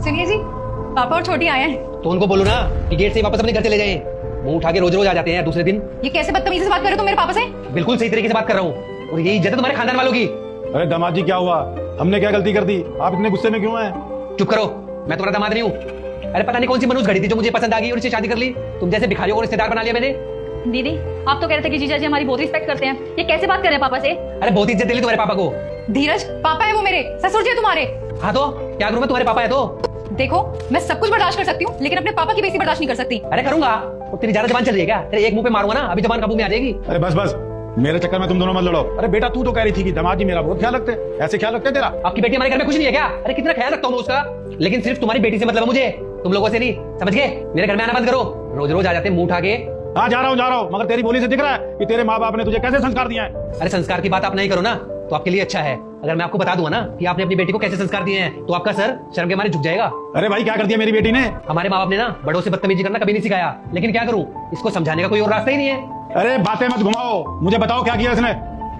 सुनिए जी, पापा और छोटी आए हैं। तो उनको बोलो ना कि गेट से वापस अपने घर चले जाएं। मुंह उठा के रोज रोज आ जाते हैं दूसरे दिन। ये कैसे बदतमीजी से बात कर रहे हो तुम मेरे पापा से? बिल्कुल सही तरीके से बात कर रहा हूँ, और यही इज्जत है तुम्हारे खानदान वालों की। अरे दामाद जी क्या हुआ? हमने क्या गलती कर दी? आप इतने गुस्से में क्यों हैं? चुप करो, मैं तुम्हारा दामाद नहीं हूँ। अरे पता नहीं कौन सी मनुष्य घड़ी थी जो मुझे पसंद आ गई और इससे शादी कर ली। तुम जैसे भिखारियों को रिश्तेदार बना लिया मैंने। दीदी, आप तो कह रहे थे कि जीजा जी हमारी बहुत रिस्पेक्ट करते हैं, ये कैसे बात कर रहे हैं पापा से? अरे बहुत इज्जत दिली तुम्हारे पापा को। धीरज, पापा है वो मेरे, ससुर जी है तुम्हारे। हाँ तो क्या करूँ मैं, तुम्हारे पापा है तो। देखो, मैं सब कुछ बर्दाश्त कर सकती हूँ, लेकिन अपने पापा की बेइज्जती बर्दाश्त नहीं कर सकती। अरे करूंगा, तो तेरी ज्यादा जबान चल रही है क्या? तेरे एक मुंह पे मारूंगा ना, अभी जबान काबू में आ जाएगी। अरे बस बस, मेरे चक्कर में तुम दोनों मत लड़ो। अरे बेटा तू तो कह रही थी कि दामाद जी मेरा बहुत ख्याल रखते हैं, ऐसे ख्याल रखते हैं तेरा? आपकी बेटी हमारे घर में कुछ नहीं है क्या? अरे कितना ख्याल रखता हूँ उसका, लेकिन सिर्फ तुम्हारी बेटी से मतलब है मुझे, तुम लोगों से नहीं। समझ गए? मेरे घर में आना बंद करो। रोज रोज आ जाते हैं मुंह उठा के। हाँ जा रहा हूँ, मगर तेरी बोली से दिख रहा है कि तेरे माँ बाप ने तुझे कैसे संस्कार दिया है। अरे संस्कार की बात आप नहीं करो ना, तो आपके लिए अच्छा है। अगर मैं आपको बता दूंगा ना कि आपने अपनी बेटी को कैसे संस्कार दिए हैं, तो आपका सर शर्म के मारे झुक जाएगा। अरे भाई क्या कर दिया मेरी बेटी ने? हमारे माँ बाप ने ना बड़ों से बदतमीजी करना कभी नहीं सिखाया, लेकिन क्या करूँ, इसको समझाने का कोई और रास्ता ही नहीं है। अरे बातें मत घुमाओ, मुझे बताओ क्या किया इसने?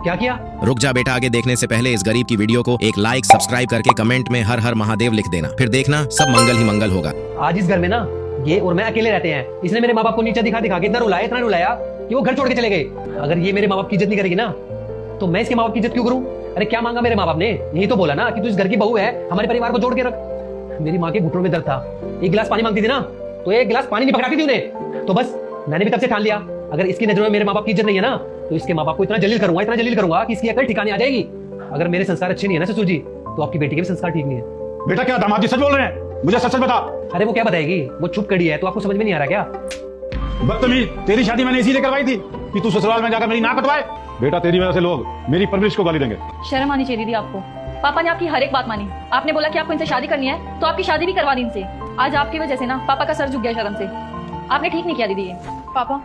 क्या किया? रुक जा बेटा, आगे देखने से पहले इस गरीब की वीडियो को एक लाइक सब्सक्राइब करके कमेंट में हर हर महादेव लिख देना, फिर देखना सब मंगल ही मंगल होगा। आज इस घर में ना ये और मैं अकेले रहते हैं। इसने मेरे माँ बाप को नीचे दिखा दिखा के इतना रुलाया कि वो घर छोड़ के चले गए। अगर ये मेरे माँ बाप की इज्जत नहीं करेगी ना, तो मैं इसके माँ बाप की इज्जत क्यों करूँ? अरे क्या मांगा मेरे माँ बाप ने? यही तो बोला ना कि तू इस घर की बहू है, हमारे परिवार को जोड़ के रख। मेरी माँ के घुटनों में दर्द था, एक गिलास पानी मांगती थी ना, तो एक गिलास पानी नहीं पकड़ाती थी उन्हें। तो बस मैंने भी तब से ठान लिया, अगर इसकी नजरों में मेरे माँ बाप की इज्जत नहीं है ना, तो इसके माँ बाप को इतना जलील करूंगा कि इसकी अकल ठिकाने आ जाएगी। अगर मेरे संस्कार अच्छे नहीं है ना ससुर जी, तो आपकी बेटी के भी संस्कार ठीक नहीं है। बेटा क्या दामाद जी सच बोल रहे हैं? मुझे सच सच बता। अरे वो क्या बताएगी, वो चुप कड़ी है, तो आपको समझ में नहीं आ रहा क्या? बदतमीज, तेरी शादी मैंने इसीलिए करवाई थी कि तू ससुराल में जाकर मेरी नाक कटवाए। बेटा तेरी वजह से लोग मेरी परवरिश को गाली देंगे। शर्म आनी चाहिए दीदी आपको। पापा ने आपकी हर एक बात मानी। आपने बोला कि आपको इनसे शादी करनी है, तो आपकी शादी भी करवा दी इनसे। आज आपकी वजह से ना पापा का सर झुक गया शर्म से। आपने ठीक नहीं किया दीदी ये। पापा,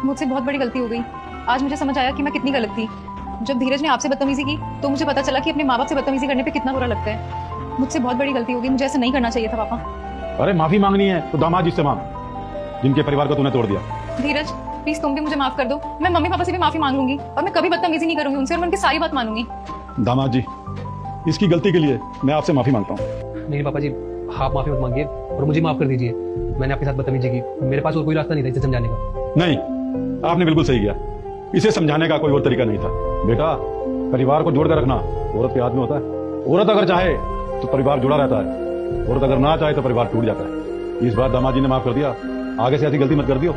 मुझसे बहुत बड़ी गलती हो गई। आज मुझे समझ आया कि मैं कितनी गलत थी। जब धीरज ने आपसे बदतमीजी की, तो मुझे पता चला कि अपने माँ बाप से बदतमीजी करने पे कितना बुरा लगता है। मुझसे बहुत बड़ी गलती हो गई, मुझे ऐसा नहीं करना चाहिए था पापा। अरे माफी मांगनी है तो दामाद जी से मांग, जिनके परिवार को तूने तोड़ दिया। धीरज प्लीज तुम भी मुझे माफ कर दो। मैं मम्मी पापा से भी माफी मांग लूंगी, और मैं कभी बदतमीजी नहीं करूंगी उनसे, और मैं उनकी सारी बात मानूंगी। दामाद जी, इसकी गलती के लिए मैं आपसे माफी मांगता हूँ। नहीं पापा जी, आप माफी मत मांगिए और मुझे माफ कर दीजिए। मैंने आपके साथ बदतमीजी की, मेरे पास और कोई रास्ता नहीं था इसे समझाने का। नहीं, आपने बिल्कुल सही किया। इसे समझाने का कोई और तरीका नहीं था। बेटा, परिवार को जोड़कर रखना औरत के हाथ में होता है। औरत अगर चाहे तो परिवार जुड़ा रहता है, औरत अगर ना चाहे तो परिवार टूट जाता है। इस बार दामाद जी ने माफ कर दिया, आगे से ऐसी गलती मत कर दियो।